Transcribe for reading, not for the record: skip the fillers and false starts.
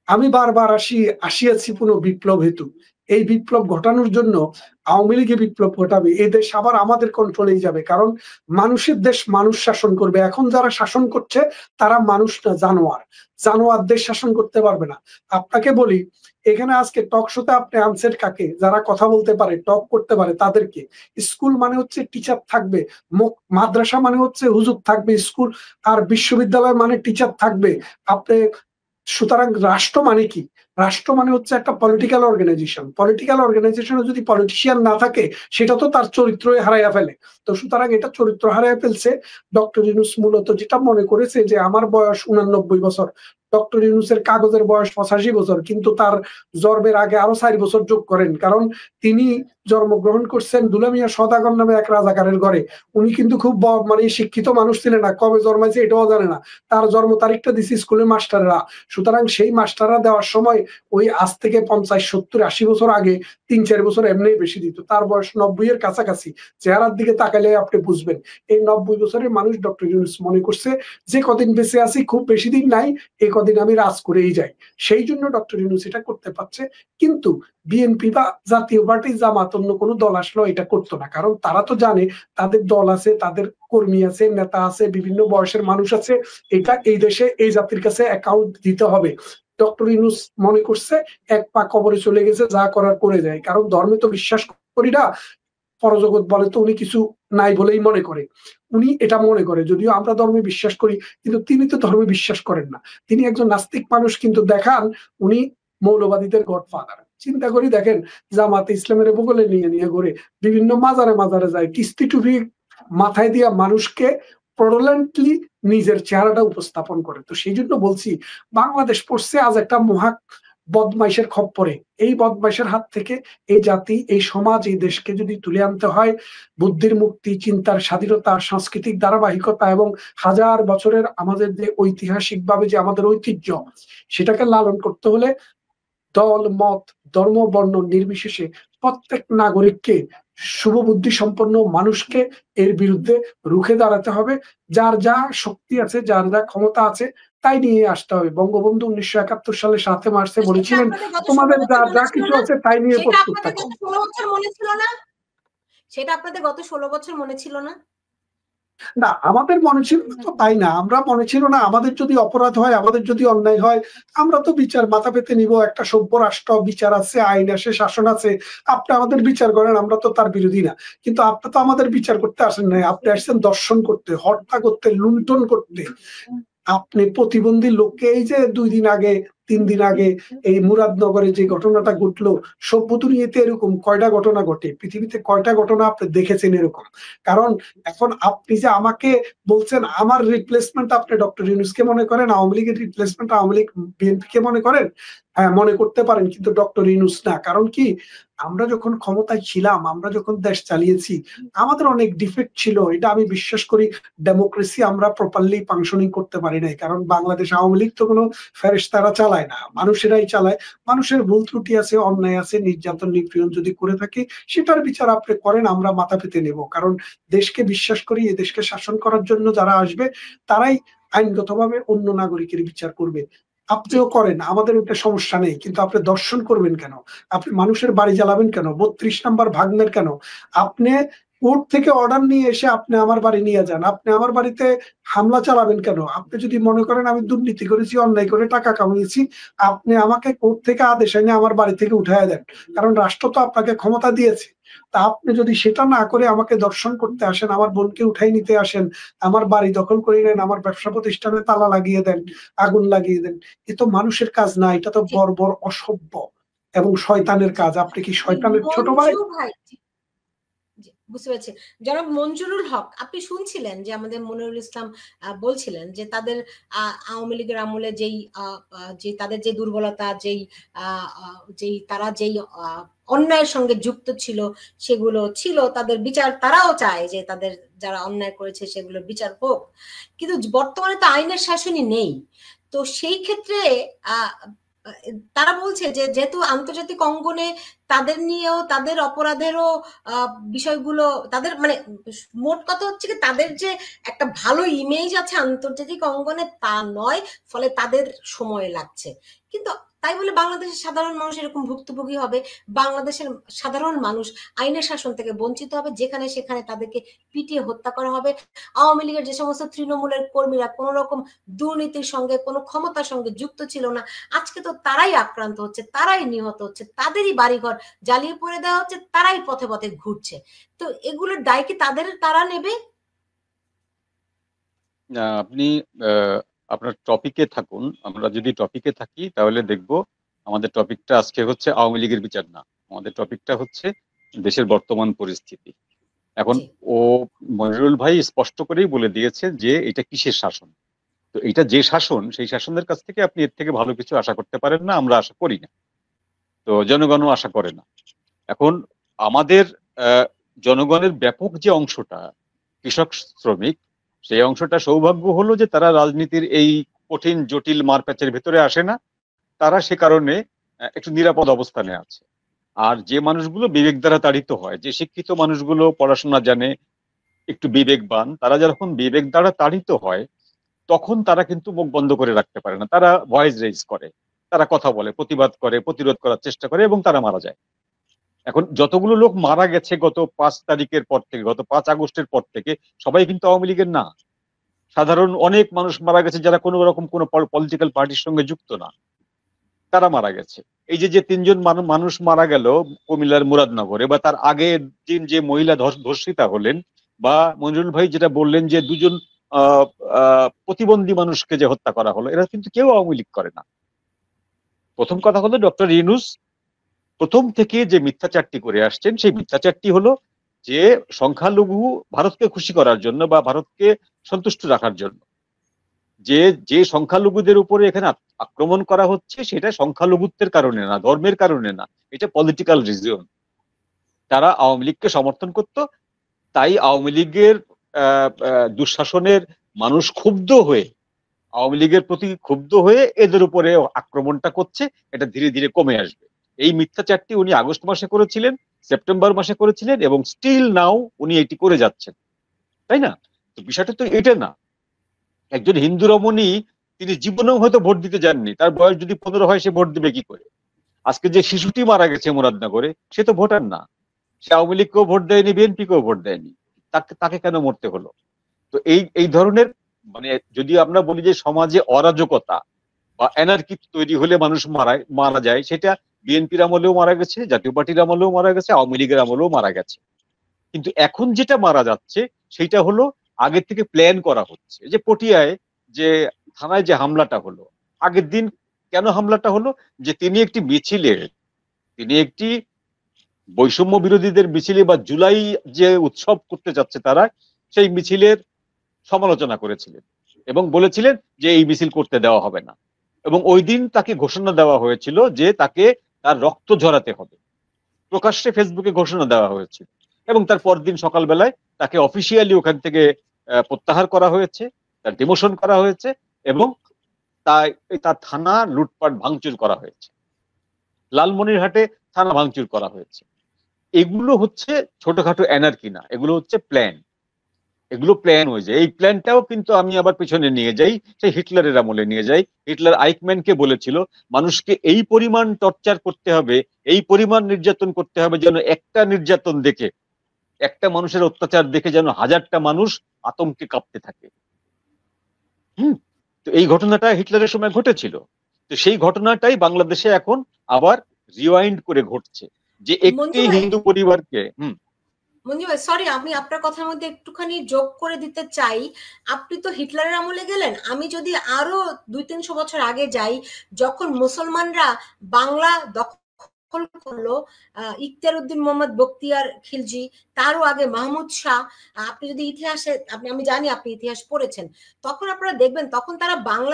আমি বারবার আসিয়াছি পুনঃ বিপ্লব হেতু। এই বিপ্লব ঘটানোর জন্য আওয়ামী লীগের বিপ্লব ঘটাবে, এই দেশ আবার আমাদের কন্ট্রোলেই যাবে। কারণ মানুষের দেশ মানুষ শাসন করবে। এখন যারা শাসন করছে তারা মানুষ না, জানোয়ার। জানোয়ার দেশ শাসন করতে পারবে না। আপনাকে বলি, এখানে আজকে টক শোতে আপনি আনসার কাকে? যারা কথা বলতে পারে, টক করতে পারে তাদেরকে। স্কুল মানে হচ্ছে টিচার থাকবে, মাদ্রাসা মানে হচ্ছে হুজুর থাকবে, স্কুল আর বিশ্ববিদ্যালয় মানে টিচার থাকবে। আপনি সুতরাং রাষ্ট্র মানে কি? রাষ্ট্র মানে হচ্ছে একটা পলিটিক্যাল অর্গানাইজেশন। পলিটিক্যাল অর্গানাইজেশনে যদি পলিটিশিয়ান না থাকে, সেটা তো তার চরিত্রই হারাইয়া ফেলে। তো সুতরাং এটা চরিত্র হারাইয়া ফেলছে। ডক্টর ইউনূস মূলত যেটা মনে করেছে যে আমার বয়স 89 বছর, ডক্টর ইউনূসের কাগজের বয়স 85 বছর, কিন্তু তার জন্মের আগে আরো 4 বছর যোগ করেন। কারণ তিনি জন্মগ্রহণ করছেন দুলা মিয়া সওদাগর নামে এক রাজাকারের ঘরে। উনি কিন্তু খুব মানে শিক্ষিত মানুষ ছিলেন না, কবে জন্মাইছে এটাও জানে না। তার জন্ম তারিখটা দিছে স্কুলের মাস্টাররা। সুতরাং সেই মাস্টাররা দেওয়ার সময় ওই আজ থেকে 50, 70, 80 বছর আগে 3-4 বছর এমনি বেশি দিত। তার বয়স 90-এর কাছাকাছি। চেহারার দিকে তাকালে আপনি বুঝবেন। এই 90 বছরের মানুষ ডক্টর ইউনূস মনে করছে যে কদিন বেঁচে আছি, খুব বেশি দিন নাই, এই কদিন আমি রাজ করেই যাই। সেই জন্য ডক্টর ইউনূস এটা করতে পারছে। কিন্তু বিএনপি বা জাতীয় পার্টি, জামাত, অন্য কোনো দল আসলেও এটা করতো না। কারণ তারা তো জানে তাদের দল আছে, তাদের কর্মী আছে, নেতা আছে, বিভিন্ন বয়সের মানুষ আছে। এটা এই দেশে এই জাতির কাছে অ্যাকাউন্ট দিতে হবে। ডক্টর ইউনূস মনে করছে এক পা কবরে চলে গেছে, যা করার করে যায়। কারণ ধর্মে তো বিশ্বাস করি না, পরজগৎ বলে তো উনি কিছু নাই বলেই মনে করে। উনি এটা মনে করে, যদিও আমরা ধর্মে বিশ্বাস করি, কিন্তু তিনি তো ধর্মে বিশ্বাস করেন না। তিনি একজন নাস্তিক মানুষ, কিন্তু দেখান উনি মৌলবাদীদের গডফাদার। চিন্তা করি দেখেন, জামাতে ইসলামের বগলে নিয়ে নিয়ে ঘুরে, বিভিন্ন মাজারে মাজারে যায়, কিস্তি টুপি মাথায় দিয়া মানুষকে প্রডলেন্টলি নিজের চেহারাটা উপস্থাপন করে। তো সেই জন্য বলছি, বাংলাদেশ পড়ছে আজ একটা মহা বদমাইশের খপ্পরে। এই বদমাইশের হাত থেকে এই জাতি, এই সমাজ, এই দেশকে যদি তুলে আনতে হয়, বুদ্ধির মুক্তি, চিন্তার স্বাধীনতা, সাংস্কৃতিক ধারাবাহিকতা এবং হাজার বছরের আমাদের যে ঐতিহাসিক ভাবে যে আমাদের ঐতিহ্য, সেটাকে লালন করতে হলে দল মত ধর্ম বর্ণ নির্বিশেষে প্রত্যেক নাগরিককে, শুভবুদ্ধি সম্পন্ন মানুষকে এর বিরুদ্ধে রুখে দাঁড়াতে হবে। যার যা শক্তি আছে, যার যা ক্ষমতা আছে, তাই নিয়ে আসতে হবে। বঙ্গবন্ধু 1971 সালে 7 মার্চে তো সেটা বলেছিলেন, আপনাদের গত 16 তোমাদের বছর যা মনে ছিল কিছু না? আছে তাই নিয়ে সেটা প্রস্তুত আপনাদের থাকো। গত 16 বছর মনে ছিল না? সেটা আপনাদের গত 16 বছর মনে ছিল না? না, আমাদের মনে ছিল না তো তাই না, আমরা মনে ছিল না। আমাদের যদি অপরাধ হয়, আমাদের যদি অন্যায় হয়, আমরা তো বিচার মাথা পেতে নিব। একটা সভ্য রাষ্ট্র, বিচার আছে, আইন আছে, শাসন আছে। আপনি আমাদের বিচার করেন, আমরা তো তার বিরোধী না। কিন্তু আপনি তো আমাদের বিচার করতে আসেন নাই, আপনি আসছেন দর্শন করতে, হত্যা করতে, লুণ্ঠন করতে। আপনি প্রতিবন্ধী লোককে, এই যে 2 দিন আগে 3 দিন আগে এই মুরাদনগরে যে ঘটনাটা ঘটলো, সভ্য দুনিয়াতে এরকম কয়টা ঘটনা ঘটে? পৃথিবীতে কয়টা ঘটনা আপনি দেখেছেন এরকম? কারণ এখন আপনি যে আমাকে বলছেন আমার রিপ্লেসমেন্ট আপনি ডক্টর ইউনূসকে মনে করেন, আওয়ামী লীগের রিপ্লেসমেন্ট আওয়ামী লীগ বিএনপি কে মনে করেন। হ্যাঁ, মনে করতে পারেন, কিন্তু ডক্টর ইউনূস না। কারণ কি, আমরা যখন ক্ষমতায় ছিলাম, আমরা যখন দেশ চালিয়েছি, আমাদের অনেক ডিফেক্ট ছিল, এটা আমি বিশ্বাস করি। ডেমোক্রেসি আমরা প্রপারলি ফাংশনিং করতে পারি নাই। কারণ বাংলাদেশ আওয়ামী লীগ তো কোনো ফেরেশতারা চালায় না, মানুষেরাই চালায়। মানুষের ভুল ত্রুটি আছে, অন্যায় আছে, নির্যাতন নিপীড়ন যদি করে থাকে, সেটার বিচার আপনি করেন, আমরা মাথা পেতে নেব। কারণ দেশকে বিশ্বাস করি, এই দেশকে শাসন করার জন্য যারা আসবে, তারাই আইনগতভাবে অন্য নাগরিকের বিচার করবে। আপনিও করেন, আমাদের ওটা সমস্যা নেই। কিন্তু আপনি দর্শন করবেন কেন? আপনি মানুষের বাড়ি জ্বালাবেন কেন? 32 নম্বর ভাগ্নের কেন? আপনি কোর্ট থেকে অর্ডার নিয়ে এসে আপনি আমার বাড়ি নিয়ে যান, আপনি আমার বাড়িতে হামলা চালাবেন কেন? আপনি যদি মনে করেন আমি দুর্নীতি করেছি, অন্যায় করে টাকা কামিয়েছি, আপনি আমাকে কোর্ট থেকে আদেশ এনে আমার বাড়ি থেকে উঠাইয়া দেন। কারণ রাষ্ট্র তো আপনাকে ক্ষমতা দিয়েছে। তা আপনি যদি সেটা না করে আমাকে দর্শন করতে আসেন, আমার বোনকে উঠাই নিতে আসেন, আমার বাড়ি দখল করে নেন, আমার ব্যবসা প্রতিষ্ঠানে তালা লাগিয়ে দেন, আগুন লাগিয়ে দেন, এ তো মানুষের কাজ না, এটা তো বর্বর, অসভ্য এবং শয়তানের কাজ। আপনি কি শয়তানের ছোট ভাই? বুঝতে পারছি। জনাব মঞ্জুরুল হক, আপনি শুনছিলেন যে আমাদের মনিরুল ইসলাম বলছিলেন যে তাদের আওয়ামী লীগের আমলে যে তাদের যে দুর্বলতা, যেই তারা যেই অন্যায়ের সঙ্গে যুক্ত ছিল, সেগুলো ছিল তাদের বিচার। তারাও চায় যে তাদের যারা অন্যায় করেছে সেগুলো বিচার হোক। কিন্তু বর্তমানে তো আইনের শাসনই নেই। তো সেই ক্ষেত্রে তারা বলছে যে যেহেতু আন্তর্জাতিক অঙ্গনে তাদের নিয়েও, তাদের অপরাধেরও বিষয়গুলো, তাদের মানে মোট কথা হচ্ছে কি, তাদের যে একটা ভালো ইমেজ আছে আন্তর্জাতিক অঙ্গনে তা নয়, ফলে তাদের সময় লাগছে। কিন্তু তাই বলে বাংলাদেশের সাধারণ মানুষ এরকম ভুক্তভোগী হবে? বাংলাদেশের সাধারণ মানুষ আইনের শাসন থেকে বঞ্চিত হবে, যেখানে সেখানে তাদেরকে পিটিয়ে হত্যা করা হবে। আওয়ামী লীগের যে সমস্ত তৃণমূলের কর্মীরা কোন রকম দুর্নীতির সঙ্গে, কোনো ক্ষমতার সঙ্গে যুক্ত ছিল না, আজকে তো তারাই আক্রান্ত হচ্ছে, তারাই নিহত হচ্ছে, তাদেরই বাড়িঘর জ্বালিয়ে পড়ে দেওয়া হচ্ছে, তারাই পথে পথে ঘুরছে। তো এগুলোর দায় কি তারা নেবে? আপনি আপনার টপিকে থাকুন। আমরা যদি টপিকে থাকি তাহলে দেখব আমাদের টপিকটা আজকে হচ্ছে আওয়ামী লীগের বিচার না, আমাদের টপিকটা হচ্ছে দেশের বর্তমান পরিস্থিতি। এখন ও মনিরুল ভাই স্পষ্ট করেই বলে দিয়েছে যে এটা কিসের শাসন। তো এটা যে শাসন, সেই শাসনের কাছ থেকে আপনি এর থেকে ভালো কিছু আশা করতে পারেন না, আমরা আশা করি না, তো জনগণও আশা করে না। এখন আমাদের জনগণের ব্যাপক যে অংশটা কৃষক শ্রমিক, সেই অংশটা সৌভাগ্য হলো যে তারা রাজনীতির এই কঠিন জটিল মারপ্যাচের ভেতরে আসে না, তারা সে কারণে একটু নিরাপদ অবস্থানে আছে। আর যে মানুষগুলো বিবেক দ্বারা তাড়িত হয়, যে শিক্ষিত মানুষগুলো পড়াশোনা জানে, একটু বিবেকবান, তারা যখন বিবেক দ্বারা তাড়িত হয় তখন তারা কিন্তু মুখ বন্ধ করে রাখতে পারে না, তারা ভয়েস রেজ করে, তারা কথা বলে, প্রতিবাদ করে, প্রতিরোধ করার চেষ্টা করে এবং তারা মারা যায়। এখন যতগুলো লোক মারা গেছে গত 5 তারিখের পর থেকে, গত 5 আগস্টের পর থেকে, সবাই কিন্তু আওয়ামী লীগের না। সাধারণ অনেক মানুষ মারা গেছে যারা কোনো রকম কোনো পলিটিক্যাল পার্টির সঙ্গে যুক্ত না, তারা মারা গেছে। এই যে 3জন মানুষ মারা গেল কুমিল্লার মুরাদনগরে, বা তার আগের দিন যে মহিলা ধর্ষিতা হলেন, বা মনিরুল ভাই যেটা বললেন যে 2জন প্রতিবন্ধী মানুষকে যে হত্যা করা হলো, এরা কিন্তু কেউ আওয়ামী লীগ করে না। প্রথম কথা হলো ডক্টর ইউনূস প্রথম থেকে যে মিথ্যাচারটি করে আসছেন, সেই মিথ্যাচারটি হলো যে সংখ্যালঘু ভারতকে খুশি করার জন্য বা ভারতকে সন্তুষ্ট রাখার জন্য যে সংখ্যালঘুদের উপরে এখানে আক্রমণ করা হচ্ছে, সেটা সংখ্যালঘুত্বের কারণে না, ধর্মের কারণে না, এটা পলিটিক্যাল রিজন। তারা আওয়ামী লীগকে সমর্থন করত, তাই আওয়ামী লীগের দুঃশাসনের মানুষ ক্ষুব্ধ হয়ে, আওয়ামী লীগের প্রতি ক্ষুব্ধ হয়ে এদের উপরে আক্রমণটা করছে। এটা ধীরে ধীরে কমে আসবে। এই মিথ্যাচারটি উনি আগস্ট মাসে করেছিলেন, সেপ্টেম্বর মাসে করেছিলেন, এবং স্টিল নাও উনি এটি করে যাচ্ছেন, তাই না? তো বিষয়টা তো এটা না। একজন হিন্দু রমণী, তিনি জীবনেও হয়তো ভোট দিতে যাননি, তার বয়স যদি 15 হয়, সে ভোট দিবে কি করে? আজকে যে শিশুটি মারা গেছে মুরাদনগরে, সে তো ভোটার না, সে আওয়ামী লীগকেও ভোট দেয়নি, বিএনপিকেও ভোট দেয়নি, তাকে কেন মরতে হলো? তো এই ধরনের, মানে যদি আমরা বলি যে সমাজে অরাজকতা বা এনার্কি তৈরি হলে মানুষ মারা যায়, সেটা বিএনপির আমলেও মারা গেছে, জাতীয় পার্টির আমলেও মারা গেছে, আওয়ামী লীগের আমলেও মারা গেছে। কিন্তু এখন যেটা মারা যাচ্ছে সেটা হলো আগে থেকে প্ল্যান করা হচ্ছে। যে পটিয়ায় যে থানায় যে হামলাটা হলো, আগের দিন কেন হামলাটা হলো? যে তিনি একটি বৈষম্য বিরোধীদের মিছিলে বা জুলাই যে উৎসব করতে যাচ্ছে তারা, সেই মিছিলের সমালোচনা করেছিলেন এবং বলেছিলেন যে এই মিছিল করতে দেওয়া হবে না। এবং ওই দিন তাকে ঘোষণা দেওয়া হয়েছিল যে তাকে তার রক্ত ঝরাতে হবে, প্রকাশ্যে ফেসবুকে ঘোষণা দেওয়া হয়েছিল। এবং তার পরদিন সকালবেলায় তাকে অফিসিয়ালি ওখান থেকে প্রত্যাহার করা হয়েছে, তার ডিমোশন করা হয়েছে, এবং তার থানা লুটপাট ভাঙচুর করা হয়েছে, লালমনিরহাটে থানা ভাঙচুর করা হয়েছে। এগুলো হচ্ছে ছোটখাটো এনার্কি না, এগুলো হচ্ছে প্ল্যান। এগুলো প্ল্যান হয়ে যায়। এই প্ল্যানটাও কিন্তু আমি আবার পিছনে নিয়ে যাই, সেই হিটলারের আমলে নিয়ে যাই। হিটলার আইকম্যানকে বলেছিল মানুষকে এই পরিমাণ টর্চার করতে হবে, এই পরিমাণ নির্যাতন করতে হবে, যেন একটা নির্যাতন দেখে, একটা মানুষের অত্যাচার দেখে যেন 1000টা মানুষ আতঙ্কে কাঁপতে থাকে। তো এই ঘটনাটা হিটলারের সময় ঘটেছিল। তো সেই ঘটনাটাই বাংলাদেশে এখন আবার রিওয়াইন্ড করে ঘটছে, যে একটি হিন্দু পরিবারকে মঞ্জু ভাই, সরি, আমি আপনার কথার মধ্যে একটুখানি যোগ করে দিতে চাই। আপনি তো হিটলারের আমলে গেলেন, আমি যদি আরো 200-300 বছর আগে যাই, যখন মুসলমানরা বাংলা দখল করলো, ইখতিয়ার উদ্দিন মোহাম্মদ বখতিয়ার খিলজি, তারও আগে মাহমুদ শাহ, আপনি যদি ইতিহাসে, আমি জানি আপনি ইতিহাস পড়েছেন, তখন আপনারা দেখবেন তখন তারা বাংলা